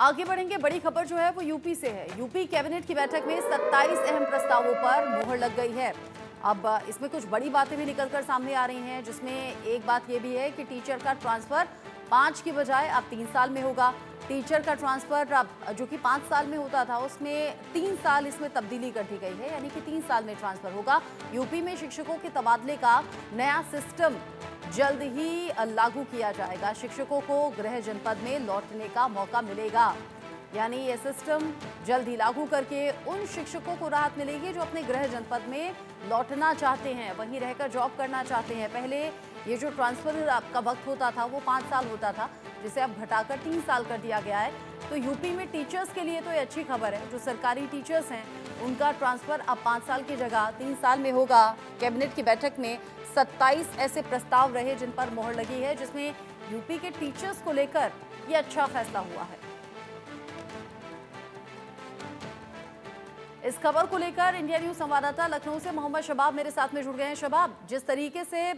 आगे बढ़ेंगे। बड़ी खबर जो है वो यूपी से है। यूपी कैबिनेट की बैठक में 27 अहम प्रस्तावों पर मोहर लग गई है। अब इसमें कुछ बड़ी बातें भी निकलकर सामने आ रही हैं, जिसमें एक बात ये भी है कि टीचर का ट्रांसफर 5 की बजाय अब 3 साल में होगा। टीचर का ट्रांसफर अब जो कि 5 साल में होता था, उसमें 3 साल इसमें तब्दीली कर दी गई है, यानी कि 3 साल में ट्रांसफर होगा। यूपी में शिक्षकों के तबादले का नया सिस्टम जल्द ही लागू किया जाएगा। शिक्षकों को गृह जनपद में लौटने का मौका मिलेगा, यानी ये सिस्टम जल्द ही लागू करके उन शिक्षकों को राहत मिलेगी जो अपने गृह जनपद में लौटना चाहते हैं, वहीं रहकर जॉब करना चाहते हैं। पहले ये जो ट्रांसफर का वक्त होता था वो 5 साल होता था, जिसे अब घटाकर 3 साल कर दिया गया है। तो यूपी में टीचर्स के लिए तो ये अच्छी खबर है। जो सरकारी टीचर्स हैं उनका ट्रांसफर अब 5 साल की जगह 3 साल में होगा। कैबिनेट की बैठक में 27 ऐसे प्रस्ताव रहे जिन पर मोहर लगी है, जिसमें यूपी के टीचर्स को लेकर ये अच्छा फैसला हुआ है। इस खबर को लेकर इंडिया न्यूज संवाददाता लखनऊ से मोहम्मद शबाब मेरे साथ में जुड़ गए हैं। शबाब, जिस तरीके से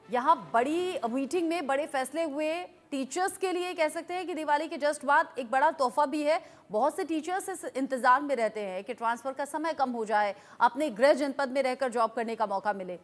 यहाँ बड़ी मीटिंग में बड़े फैसले हुए, टीचर्स के लिए कह सकते हैं कि दिवाली के जस्ट बाद एक बड़ा तोहफा भी है। बहुत से टीचर्स इस इंतजार में रहते हैं कि ट्रांसफर का समय कम हो जाए, अपने गृह जनपद में रहकर जॉब करने का मौका मिले।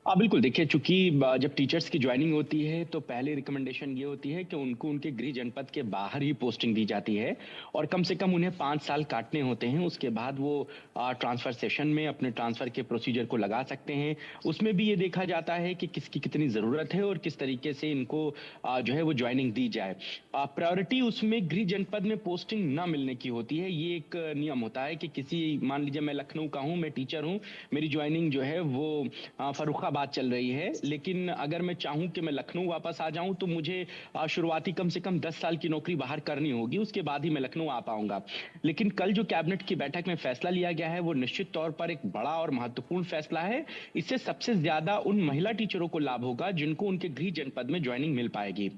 हाँ बिल्कुल, देखिए चूंकि जब टीचर्स की ज्वाइनिंग होती है तो पहली रिकमेंडेशन ये होती है कि उनको उनके गृह जनपद के बाहर ही पोस्टिंग दी जाती है और कम से कम उन्हें 5 साल काटने होते हैं। उसके बाद वो ट्रांसफर सेशन में अपने ट्रांसफर के प्रोसीजर को लगा सकते हैं। उसमें भी ये देखा जाता है कि किसकी कितनी ज़रूरत है और किस तरीके से इनको जो है वो ज्वाइनिंग दी जाए। प्रायोरिटी उसमें गृह जनपद में पोस्टिंग ना मिलने की होती है। ये एक नियम होता है कि किसी, मान लीजिए मैं लखनऊ का हूँ, मैं टीचर हूँ, मेरी ज्वाइनिंग जो है वो फर्रुखाबाद बात चल रही है, लेकिन अगर मैं चाहूं कि मैं लखनऊ वापस आ जाऊं तो मुझे शुरुआती कम से कम 10 साल की नौकरी बाहर करनी होगी, उसके बाद ही मैं लखनऊ आ पाऊंगा। लेकिन कल जो कैबिनेट की बैठक में फैसला लिया गया है वो निश्चित तौर पर एक बड़ा और महत्वपूर्ण फैसला है। इससे सबसे ज्यादा उन महिला टीचरों को लाभ होगा जिनको उनके गृह जनपद में ज्वाइनिंग मिल पाएगी।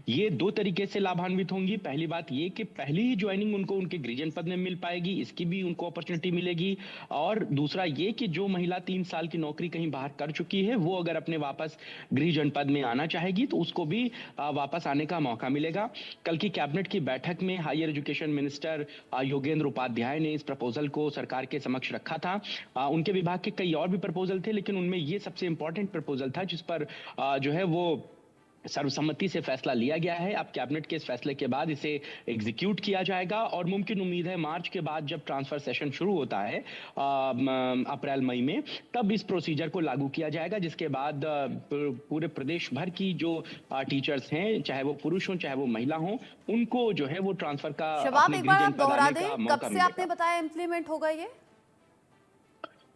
ये 2 तरीके से लाभान्वित होंगी। पहली बात ये कि पहली ही ज्वाइनिंग उनको उनके गृह जनपद में मिल पाएगी, इसकी भी उनको अपॉर्चुनिटी मिलेगी। और दूसरा ये कि जो महिला 3 साल की नौकरी कहीं बाहर कर चुकी है, वो अगर अपने वापस गृह जनपद में आना चाहेगी तो उसको भी वापस आने का मौका मिलेगा। कल की कैबिनेट की बैठक में higher education minister Yogendra Upadhyay ने इस प्रपोजल को सरकार के समक्ष रखा था। उनके विभाग के कई और भी प्रपोजल थे, लेकिन उनमें ये सबसे इंपॉर्टेंट प्रपोजल था जिस पर जो है वो सर्वसम्मति से फैसला लिया गया है। अब कैबिनेट के इस फैसले के बाद इसे एग्जीक्यूट किया जाएगा और मुमकिन उम्मीद है मार्च के बाद जब ट्रांसफर सेशन शुरू होता है अप्रैल मई में, तब इस प्रोसीजर को लागू किया जाएगा, जिसके बाद पूरे प्रदेश भर की जो टीचर्स हैं, चाहे वो पुरुष हों चाहे वो महिला हों, उनको जो है वो ट्रांसफर का शबाब, एक बार आप दोहरा दें, कब से मिलेगा। आपने बताया इम्प्लीमेंट होगा ये?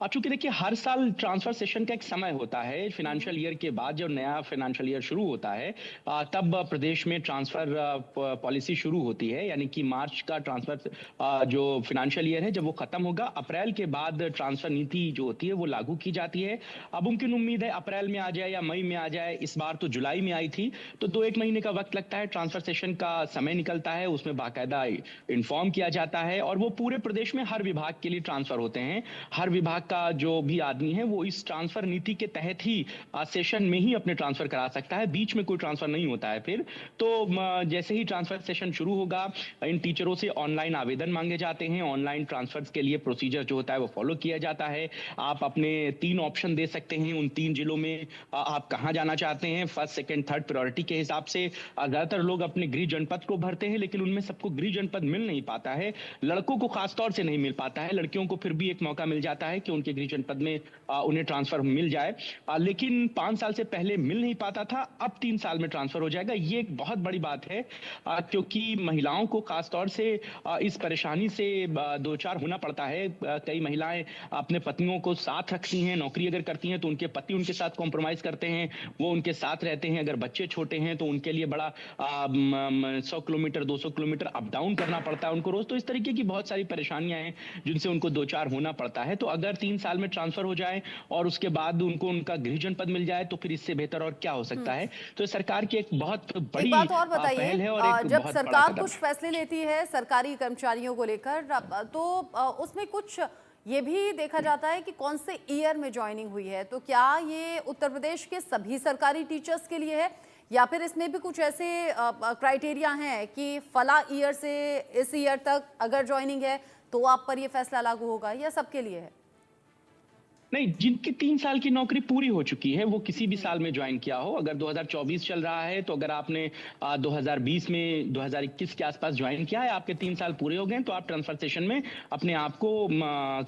चूंकि देखिए हर साल ट्रांसफर सेशन का एक समय होता है। फाइनेंशियल ईयर के बाद जब नया फाइनेंशियल ईयर शुरू होता है तब प्रदेश में ट्रांसफर पॉलिसी शुरू होती है, यानी कि मार्च का ट्रांसफर जो फाइनेंशियल ईयर है जब वो खत्म होगा, अप्रैल के बाद ट्रांसफर नीति जो होती है वो लागू की जाती है। अब मुमकिन उम्मीद है अप्रैल में आ जाए या मई में आ जाए। इस बार तो जुलाई में आई थी, तो 2-1 महीने का वक्त लगता है। ट्रांसफर सेशन का समय निकलता है, उसमें बाकायदा इन्फॉर्म किया जाता है और वो पूरे प्रदेश में हर विभाग के लिए ट्रांसफर होते हैं। हर विभाग का जो भी आदमी है वो इस ट्रांसफर नीति के तहत ही सेशन में ही अपने ट्रांसफर करा सकता है, बीच में कोई ट्रांसफर नहीं होता है। फिर तो जैसे ही ट्रांसफर सेशन शुरू होगा, इन टीचरों से ऑनलाइन आवेदन मांगे जाते हैं। ऑनलाइन ट्रांसफर के लिए प्रोसीजर जो होता है वो फॉलो किया जाता है। आप अपने 3 ऑप्शन दे सकते हैं, उन 3 जिलों में आप कहां जाना चाहते हैं, फर्स्ट सेकंड थर्ड प्रायोरिटी के हिसाब से। ज्यादातर लोग अपने गृह जनपद को भरते हैं, लेकिन उनमें सबको गृह जनपद मिल नहीं पाता है। लड़कों को खासतौर से नहीं मिल पाता है, लड़कियों को फिर भी एक मौका मिल जाता है कि उनके गृह जनपद में उन्हें ट्रांसफर मिल जाए। लेकिन 5 साल से पहले मिल नहीं पाता था, अब 3 साल में ट्रांसफर हो जाएगा। ये एक बहुत बड़ी बात है, क्योंकि महिलाओं को खासतौर से इस परेशानी से दो चार होना पड़ता है। कई महिलाएं अपने पतियों को साथ रखती हैं, नौकरी अगर करती हैं तो उनके पति उनके साथ कॉम्प्रोमाइज करते हैं, वो उनके साथ रहते हैं। अगर बच्चे छोटे हैं तो उनके लिए बड़ा 100 किलोमीटर 200 किलोमीटर अप डाउन करना पड़ता है उनको रोज। तो इस तरीके की बहुत सारी परेशानियां हैं जिनसे उनको 2-4 होना पड़ता है। तो अगर 3 साल में ट्रांसफर हो जाए और उसके बाद उनको उनका गृह जनपद मिल जाए तो फिर इससे बेहतर और क्या हो सकता है। तो सरकार की एक बहुत बड़ी बात और बताइए, पहल है और एक जब बहुत सरकार बड़ा कुछ फैसले लेती है सरकारी कर्मचारियों को लेकर, तो उसमें कुछ ये भी देखा जाता है कि कौन से ईयर में ज्वाइनिंग हुई है। तो क्या ये उत्तर प्रदेश के सभी सरकारी टीचर्स के लिए है या फिर इसमें भी कुछ ऐसे क्राइटेरिया हैं कि फला ईयर से इस ईयर तक अगर ज्वाइनिंग है तो आप पर ये फैसला लागू होगा, या सबके लिए है? नहीं, जिनकी 3 साल की नौकरी पूरी हो चुकी है, वो किसी भी साल में जॉइन किया हो। अगर 2024 चल रहा है, तो अगर आपने 2020 में 2021 के आसपास जॉइन किया है, आपके 3 साल पूरे हो गए हैं, तो आप ट्रांसफर सेशन में अपने आप को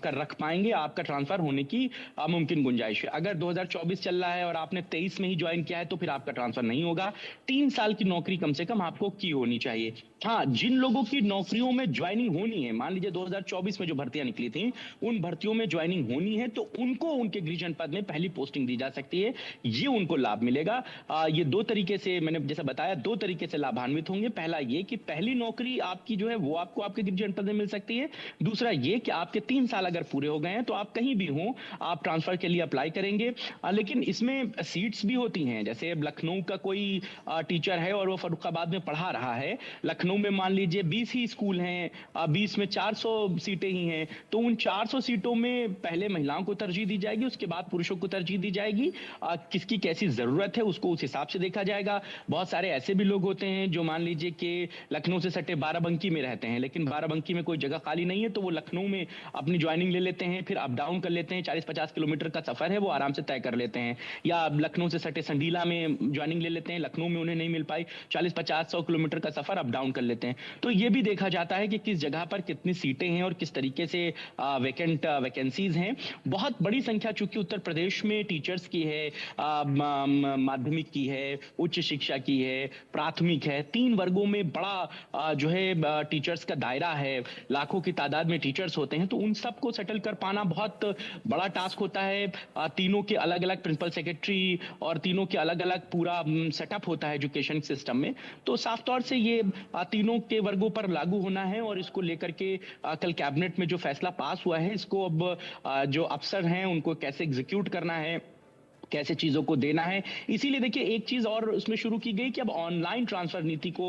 कर रख पाएँगे, आपका ट्रांसफर होने की मुमकिन गुंजाइश है। अगर 2024 चल रहा है और आपने 23 में ही जॉइन किया है, तो फिर आपका ट्रांसफर नहीं होगा। 3 साल की नौकरी कम से कम आपको की होनी चाहिए। हाँ, जिन लोगों की नौकरियों में जॉइनिंग होनी है, मान लीजिए 2024 में जो भर्तियाँ निकली थी, उन भर्तियों में जॉइनिंग होनी है, तो उनको उनके गृह जनपद में पहली पोस्टिंग दी जा सकती है। ये उनको लाभ मिलेगा। ये 2 तरीके से, मैंने जैसा बताया, 2 तरीके से लाभान्वित होंगे। पहला ये कि पहली नौकरी आपकी जो है वो आपको आपके गृह जनपद में मिल सकती है। दूसरा ये कि आपके 3 साल अगर पूरे हो गए हैं, तो आप कहीं भी हों, आप ट्रांसफर के लिए अप्लाई करेंगे। लेकिन इसमें सीट्स भी होती हैं। जैसे अब लखनऊ का कोई टीचर है और वो फर्रुखाबाद में पढ़ा रहा है। लखनऊ में मान लीजिए 20 ही स्कूल हैं, 20 में 400 सीटें ही हैं, तो उन 400 सीटों में पहले महिलाओं को तरजीह दी जाएगी, उसके बाद पुरुषों को तरजीह दी जाएगी। किसकी कैसी जरूरत है उसको उस हिसाब से देखा जाएगा। बहुत सारे ऐसे भी लोग होते हैं जो मान लीजिए कि लखनऊ से सटे बाराबंकी में रहते हैं, लेकिन बाराबंकी में कोई जगह खाली नहीं है, तो वो लखनऊ में अपनी ज्वाइनिंग ले लेते हैं, फिर अप डाउन कर लेते हैं। 40-50 किलोमीटर का सफर है, वो आराम से तय कर लेते हैं। या लखनऊ से सटे संडीला में ज्वाइनिंग ले लेते हैं, लखनऊ में उन्हें नहीं मिल पाई, 40-50-100 किलोमीटर का सफर अप डाउन कर लेते हैं। तो ये भी देखा जाता है कि किस जगह पर कितनी सीटें हैं और किस तरीके से वैकेंसीज हैं। बहुत बड़ी संख्या चूंकि उत्तर प्रदेश में टीचर्स की है, माध्यमिक की है, उच्च शिक्षा की है, प्राथमिक है, 3 वर्गों में बड़ा जो है टीचर्स का दायरा है। लाखों की तादाद में टीचर्स होते हैं, तो उन सबको सेटल कर पाना बहुत बड़ा टास्क होता है। तीनों के अलग अलग प्रिंसिपल सेक्रेटरी और तीनों के अलग अलग पूरा सेटअप होता है एजुकेशन सिस्टम में। तो साफ तौर से ये तीनों के वर्गों पर लागू होना है, और इसको लेकर के कल कैबिनेट में जो फैसला पास हुआ है, इसको अब जो अफसर हैं उनको कैसे एग्जीक्यूट करना है, कैसे चीजों को देना है। इसीलिए देखिए एक चीज और उसमें शुरू की गई कि अब ऑनलाइन ट्रांसफर नीति को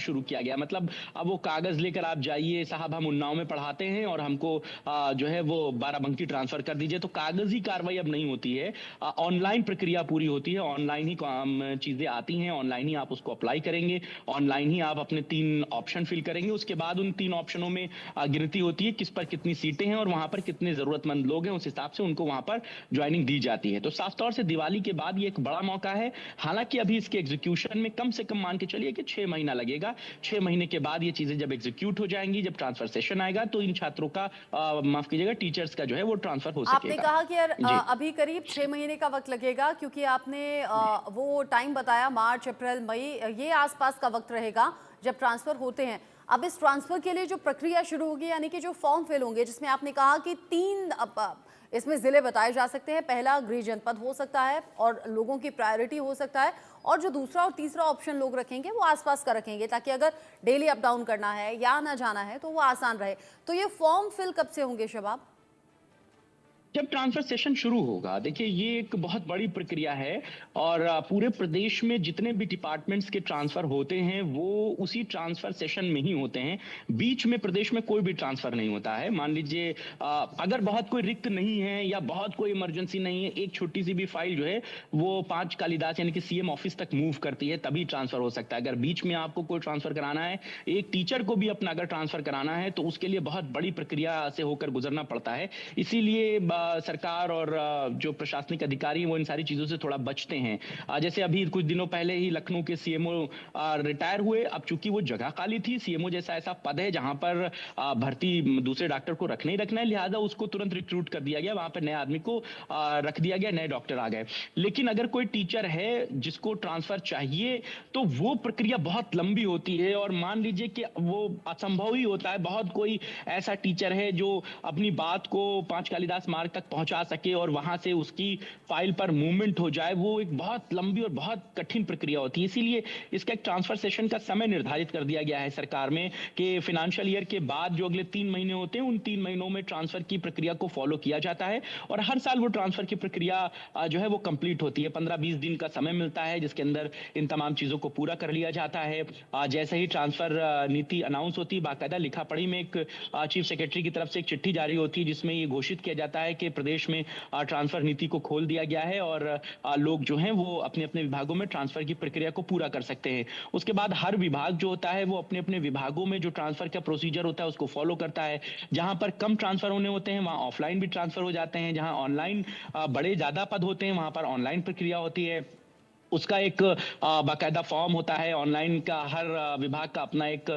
शुरू किया गया। मतलब अब वो कागज लेकर आप जाइए, साहब हम उन्नाव में पढ़ाते हैं और हमको जो है वो बाराबंकी ट्रांसफर कर दीजिए, तो कागजी कार्रवाई अब नहीं होती है। ऑनलाइन प्रक्रिया पूरी होती है, ऑनलाइन ही चीजें आती हैं, ऑनलाइन ही आप उसको अप्लाई करेंगे, ऑनलाइन ही आप अपने 3 ऑप्शन फिल करेंगे। उसके बाद उन 3 ऑप्शनों में गिनती होती है किस पर कितनी सीटें हैं और वहां पर कितने जरूरतमंद लोग हैं, उस हिसाब से उनको वहां पर ज्वाइनिंग दी जाती है। तो साफ तौर से दिवाली के बाद ये एक बड़ा मौका है। हालांकि अभी इसके एग्जीक्यूशन में कम से कम मान के चलिए कि 6 महीना लगेगा। 6 महीने के बाद ये चीजें जब एग्जीक्यूट हो जाएंगी, जब ट्रांसफर सेशन आएगा, तो इन छात्रों का माफ कीजिएगा टीचर्स का जो है वो ट्रांसफर हो आपने सकेगा। कहा कि यार अभी करीब 6 महीने का वक्त लगेगा, क्योंकि आपने वो टाइम बताया मार्च, अप्रैल, मई, ये आसपास का वक्त रहेगा जब ट्रांसफर होते हैं। अब इस ट्रांसफर के लिए जो प्रक्रिया शुरू होगी, यानी कि जो फॉर्म फिल होंगे, जिसमें आपने कहा कि 3 इसमें जिले बताए जा सकते हैं। पहला गृह जनपद हो सकता है और लोगों की प्रायोरिटी हो सकता है, और जो दूसरा और तीसरा ऑप्शन लोग रखेंगे वो आसपास का रखेंगे, ताकि अगर डेली अप डाउन करना है या आना जाना है तो वो आसान रहे। तो ये फॉर्म फिल कब से होंगे शबाब? जब ट्रांसफर सेशन शुरू होगा, देखिए ये एक बहुत बड़ी प्रक्रिया है, और पूरे प्रदेश में जितने भी डिपार्टमेंट्स के ट्रांसफर होते हैं वो उसी ट्रांसफर सेशन में ही होते हैं। बीच में प्रदेश में कोई भी ट्रांसफर नहीं होता है। मान लीजिए अगर बहुत कोई रिक्त नहीं है या बहुत कोई इमरजेंसी नहीं है, एक छोटी सी भी फाइल जो है वो 5 कालिदास यानी कि सीएम ऑफिस तक मूव करती है, तभी ट्रांसफर हो सकता है। अगर बीच में आपको कोई ट्रांसफर कराना है, एक टीचर को भी अपना अगर ट्रांसफर कराना है, तो उसके लिए बहुत बड़ी प्रक्रिया से होकर गुजरना पड़ता है। इसीलिए सरकार और जो प्रशासनिक अधिकारी वो इन सारी चीजों से थोड़ा बचते हैं। जैसे अभी कुछ दिनों पहले ही लखनऊ के सीएमओ रिटायर हुए। अब चूंकि वो जगह खाली थी, सीएमओ जैसा ऐसा पद है जहां पर भर्ती दूसरे डॉक्टर को रखना ही रखना है, लिहाजा उसको तुरंत रिक्रूट कर दिया गया, वहां पर नए आदमी को रख दिया गया, नए डॉक्टर आ गए। लेकिन अगर कोई टीचर है जिसको ट्रांसफर चाहिए, तो वो प्रक्रिया बहुत लंबी होती है, और मान लीजिए कि वो असंभव ही होता है। बहुत कोई ऐसा टीचर है जो अपनी बात को 5 कालिदास मार्ग तक पहुंचा सके और वहां से उसकी फाइल पर मूवमेंट हो जाए, वो एक बहुत लंबी और बहुत कठिन प्रक्रिया होती है। इसीलिए इसका एक ट्रांसफर सेशन का समय निर्धारित कर दिया गया है सरकार में कि फाइनेंशियल ईयर के बाद जो अगले 3 महीने होते हैं, उन 3 महीनों में ट्रांसफर की प्रक्रिया को फॉलो किया जाता है, और हर साल वो ट्रांसफर की प्रक्रिया जो है वो कंप्लीट होती है। 15-20 दिन का समय मिलता है, जिसके अंदर इन तमाम चीजों को पूरा कर लिया जाता है। जैसे ही ट्रांसफर नीति अनाउंस होती है, बाकायदा लिखा पढ़ी में एक चीफ सेक्रेटरी की तरफ से एक चिट्ठी जारी होती है, जिसमें ये घोषित किया जाता है कि प्रदेश में ट्रांसफर नीति को खोल दिया गया है और लोग जो हैं वो अपने अपने विभागों में ट्रांसफर की प्रक्रिया को पूरा कर सकते हैं। उसके बाद हर विभाग जो होता है वो अपने अपने विभागों में जो ट्रांसफर का प्रोसीजर होता है उसको फॉलो करता है। जहां पर कम ट्रांसफर होने होते हैं वहां ऑफलाइन भी ट्रांसफर हो जाते हैं, जहां ऑनलाइन बड़े ज्यादा पद होते हैं वहां पर ऑनलाइन प्रक्रिया होती है। उसका एक बाकायदा फॉर्म होता है। ऑनलाइन का हर विभाग का अपना एक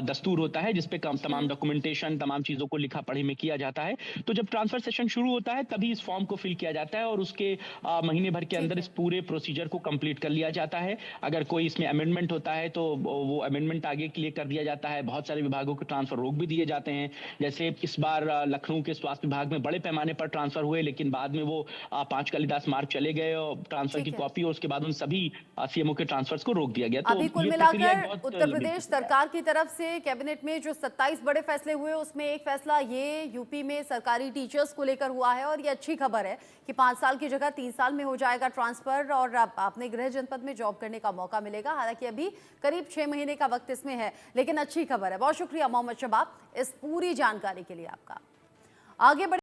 दस्तूर होता है जिसपे तमाम डॉक्यूमेंटेशन, तमाम चीजों को लिखा पढ़ी में किया जाता है। तो जब ट्रांसफर सेशन शुरू होता है तभी इस फॉर्म को फिल किया जाता है और उसके महीने भर के ठीक अंदर है। इस पूरे प्रोसीजर को कंप्लीट कर लिया जाता है। अगर कोई इसमें अमेंडमेंट होता है तो वो अमेंडमेंट आगे के लिए कर दिया जाता है। बहुत सारे विभागों के ट्रांसफर रोक भी दिए जाते हैं। जैसे इस बार लखनऊ के स्वास्थ्य विभाग में बड़े पैमाने पर ट्रांसफर हुए, लेकिन बाद में वो 5 कालिदास मार्ग चले गए और ट्रांसफर की ठीक है। कॉपी और उसके बाद उन सभी सीएमओ के ट्रांसफर्स को रोक दिया गया। तो अभी कुल ये प्रक्रिया एक मिलाकर बहुत उत्तर लंबी प्रदेश प्रक्रिया है। सरकार की तरफ से कैबिनेट में जो 27 बड़े फैसले हुए उसमें एक फैसला ये यूपी में सरकारी टीचर्स को लेकर हुआ है और ये अच्छी खबर है कि 5 साल की जगह 3 साल में हो जाएगा ट्रांसफर और आपने गृह जनपद में जॉब करने का मौका मिलेगा। हालांकि अभी करीब 6 महीने का वक्त इसमें है, लेकिन अच्छी खबर है। बहुत शुक्रिया मोहम्मद शबाब इस पूरी जानकारी के लिए आपका। आगे बढ़े